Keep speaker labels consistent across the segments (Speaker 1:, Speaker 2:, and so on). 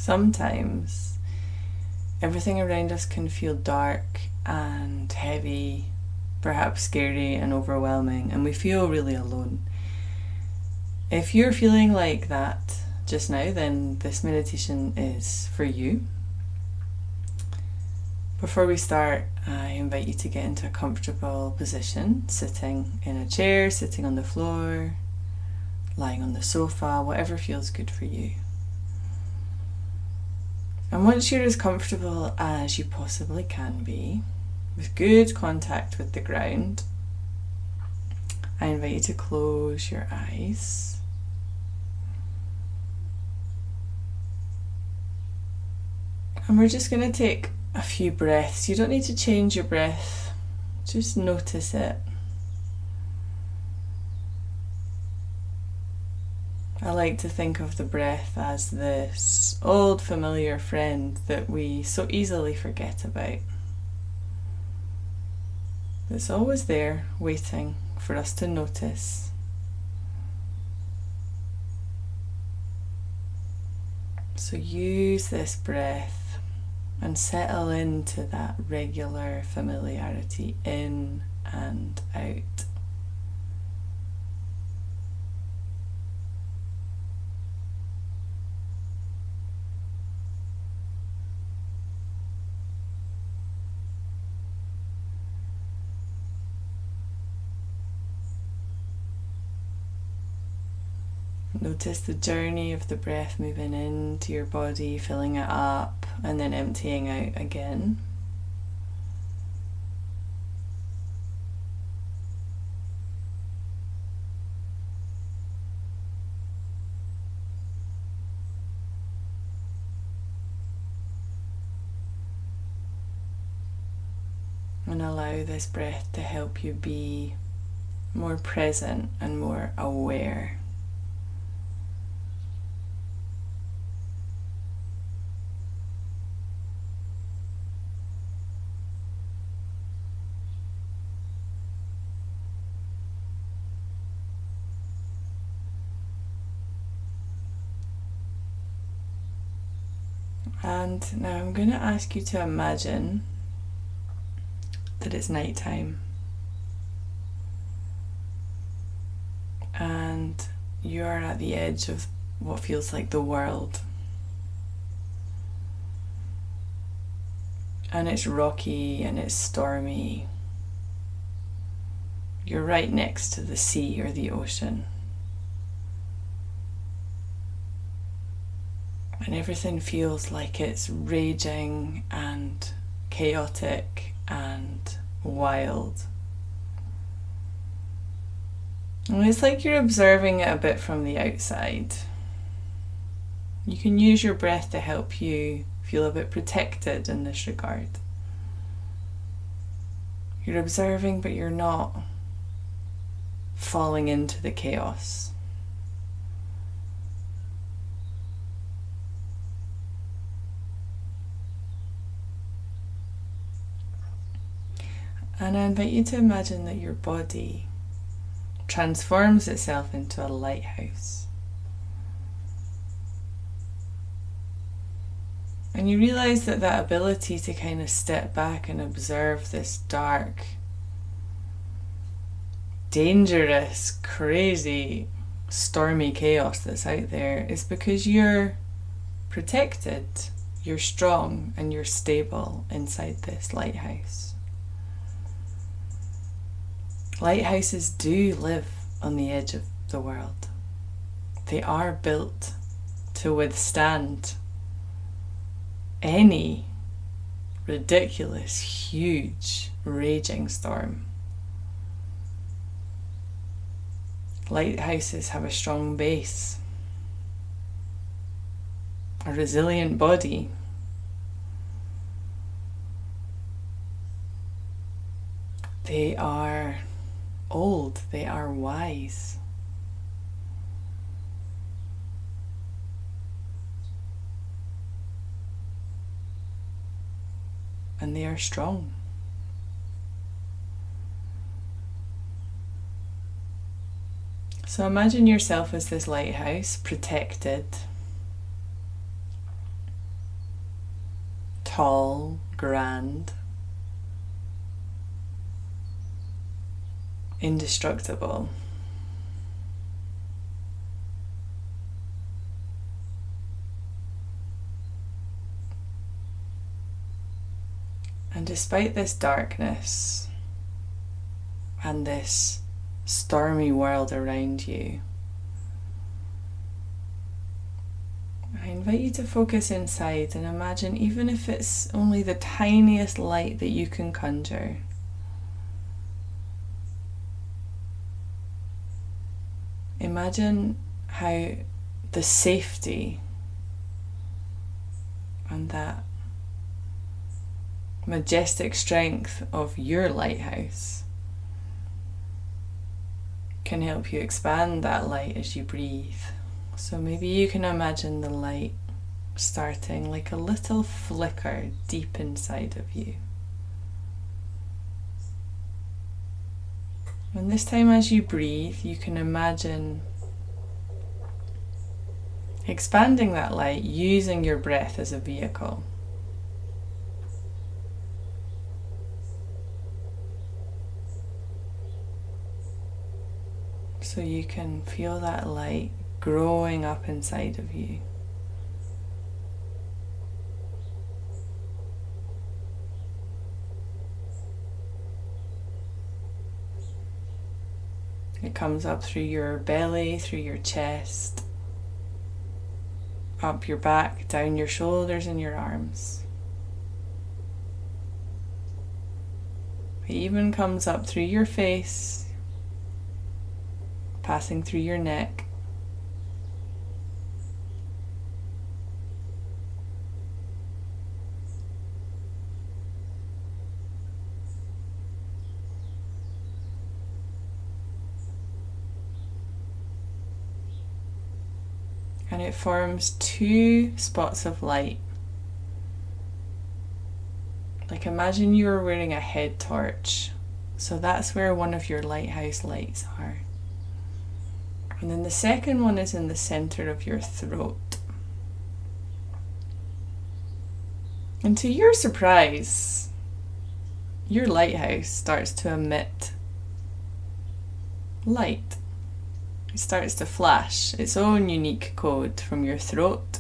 Speaker 1: Sometimes everything around us can feel dark and heavy, perhaps scary and overwhelming, and we feel really alone. If you're feeling like that just now, then this meditation is for you. Before we start, I invite you to get into a comfortable position, sitting in a chair, sitting on the floor, lying on the sofa, whatever feels good for you. And once you're as comfortable as you possibly can be, with good contact with the ground, I invite you to close your eyes. And we're just going to take a few breaths. You don't need to change your breath, just notice it. I like to think of the breath as this old familiar friend that we so easily forget about. It's always there, waiting for us to notice. So use this breath and settle into that regular familiarity in and out. Notice the journey of the breath moving into your body, filling it up and then emptying out again. And allow this breath to help you be more present and more aware. And now I'm going to ask you to imagine that it's nighttime and you are at the edge of what feels like the world. And it's rocky and it's stormy. You're right next to the sea or the ocean. And everything feels like it's raging and chaotic and wild. And it's like you're observing it a bit from the outside. You can use your breath to help you feel a bit protected in this regard. You're observing, but you're not falling into the chaos. And I invite you to imagine that your body transforms itself into a lighthouse. And you realize that that ability to kind of step back and observe this dark, dangerous, crazy, stormy chaos that's out there is because you're protected, you're strong, and you're stable inside this lighthouse. Lighthouses do live on the edge of the world. They are built to withstand any ridiculous, huge, raging storm. Lighthouses have a strong base, a resilient body. They are old, they are wise. And they are strong. So imagine yourself as this lighthouse, protected. tall, grand, indestructible. And despite this darkness and this stormy world around you, I invite you to focus inside and imagine, even if it's only the tiniest light that you can conjure, imagine how the safety and that majestic strength of your lighthouse can help you expand that light as you breathe. So maybe you can imagine the light starting like a little flicker deep inside of you. And this time as you breathe, you can imagine expanding that light using your breath as a vehicle. So you can feel that light growing up inside of you. It comes up through your belly, through your chest, up your back, down your shoulders and your arms. It even comes up through your face, passing through your neck, and it forms two spots of light. Like imagine you were wearing a head torch, so that's where one of your lighthouse lights are. And then the second one is in the center of your throat. And to your surprise, your lighthouse starts to emit light. It starts to flash its own unique code from your throat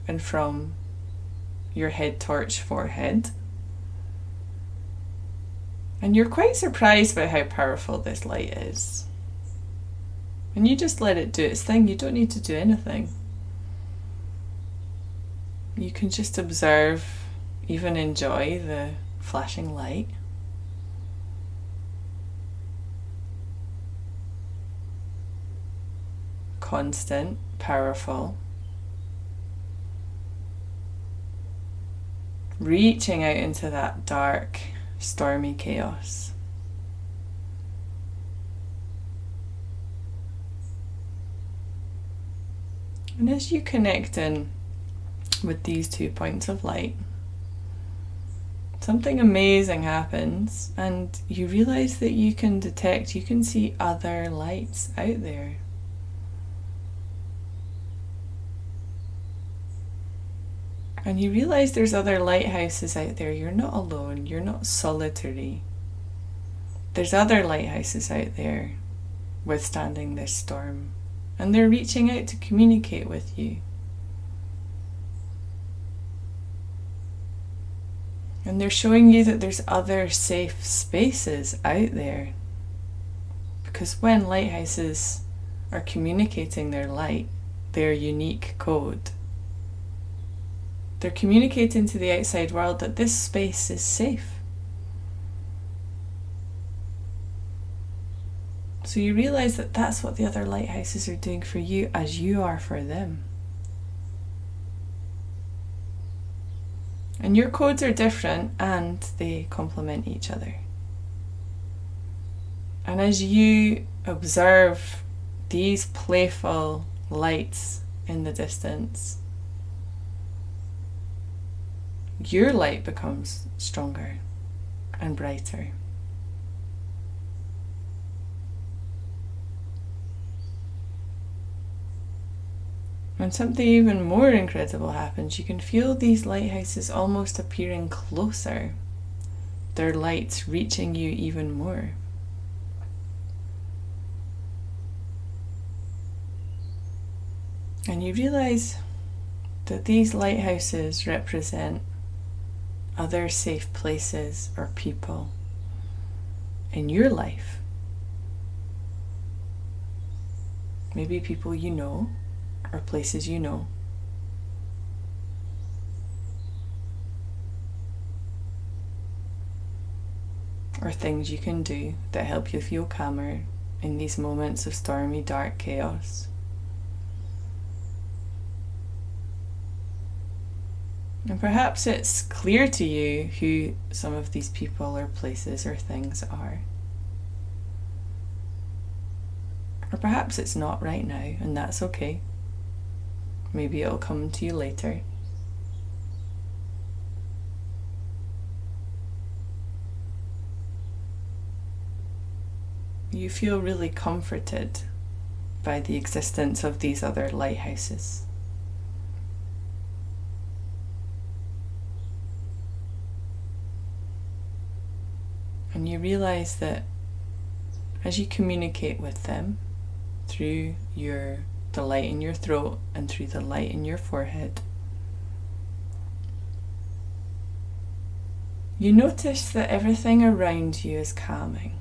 Speaker 1: and from your head torch forehead. And you're quite surprised by how powerful this light is. And you just let it do its thing. You don't need to do anything. You can just observe, even enjoy the flashing light. Constant, powerful. Reaching out into that dark, stormy chaos. And as you connect in with these 2 points of light, something amazing happens, and you realize that you can detect, you can see other lights out there. And you realize there's other lighthouses out there. You're not alone, you're not solitary. There's other lighthouses out there withstanding this storm, and they're reaching out to communicate with you. And they're showing you that there's other safe spaces out there. Because when lighthouses are communicating their light, their unique code, they're communicating to the outside world that this space is safe. So you realize that that's what the other lighthouses are doing for you as you are for them. And your codes are different and they complement each other. And as you observe these playful lights in the distance, your light becomes stronger and brighter. And something even more incredible happens. You can feel these lighthouses almost appearing closer, their lights reaching you even more. And you realize that these lighthouses represent other safe places or people in your life. Maybe people you know, or places you know. Or things you can do that help you feel calmer in these moments of stormy, dark chaos. And perhaps it's clear to you who some of these people or places or things are. Or perhaps it's not right now, and that's okay. Maybe it'll come to you later. You feel really comforted by the existence of these other lighthouses. And you realize that as you communicate with them through the light in your throat and through the light in your forehead, you notice that everything around you is calming.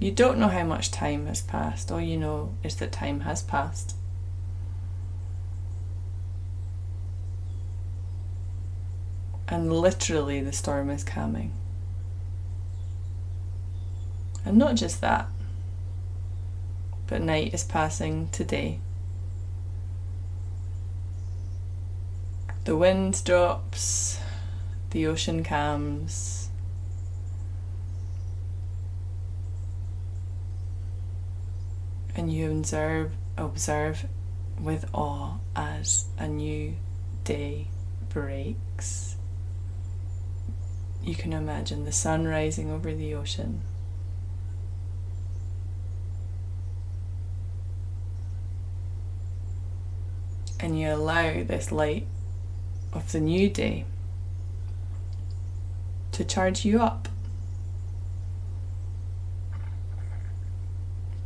Speaker 1: You don't know how much time has passed. All you know is that time has passed. And literally the storm is calming. And not just that, but night is passing today. The wind drops, the ocean calms, and you observe with awe as a new day breaks. You can imagine the sun rising over the ocean. And you allow this light of the new day to charge you up.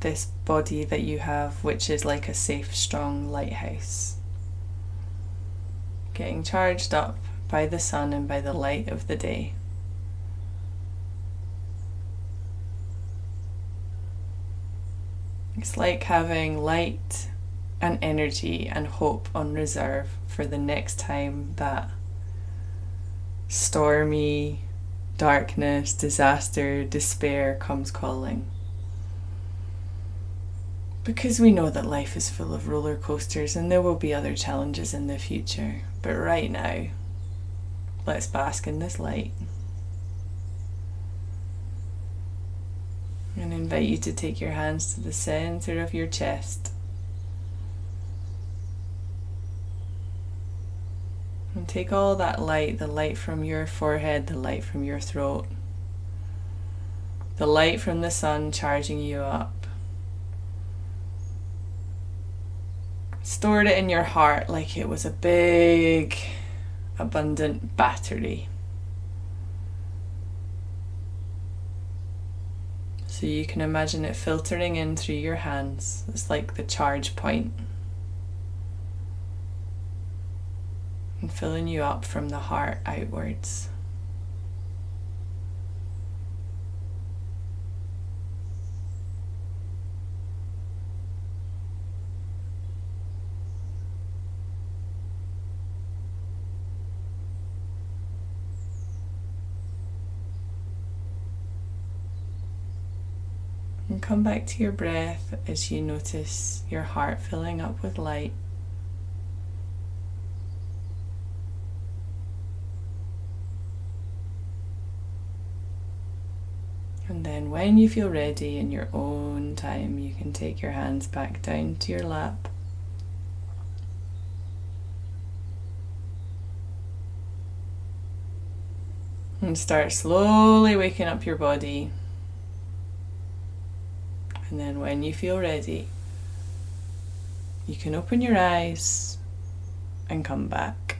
Speaker 1: This body that you have, which is like a safe, strong lighthouse, getting charged up by the sun and by the light of the day. It's like having light and energy and hope on reserve for the next time that stormy darkness, disaster, despair comes calling. Because we know that life is full of roller coasters and there will be other challenges in the future. But right now, let's bask in this light. And invite you to take your hands to the center of your chest. And take all that light, the light from your forehead, the light from your throat, the light from the sun charging you up. Stored it in your heart like it was a big, abundant battery. So you can imagine it filtering in through your hands. It's like the charge point. And filling you up from the heart outwards. And come back to your breath as you notice your heart filling up with light. And then when you feel ready in your own time, you can take your hands back down to your lap. And start slowly waking up your body. And then when you feel ready, you can open your eyes and come back.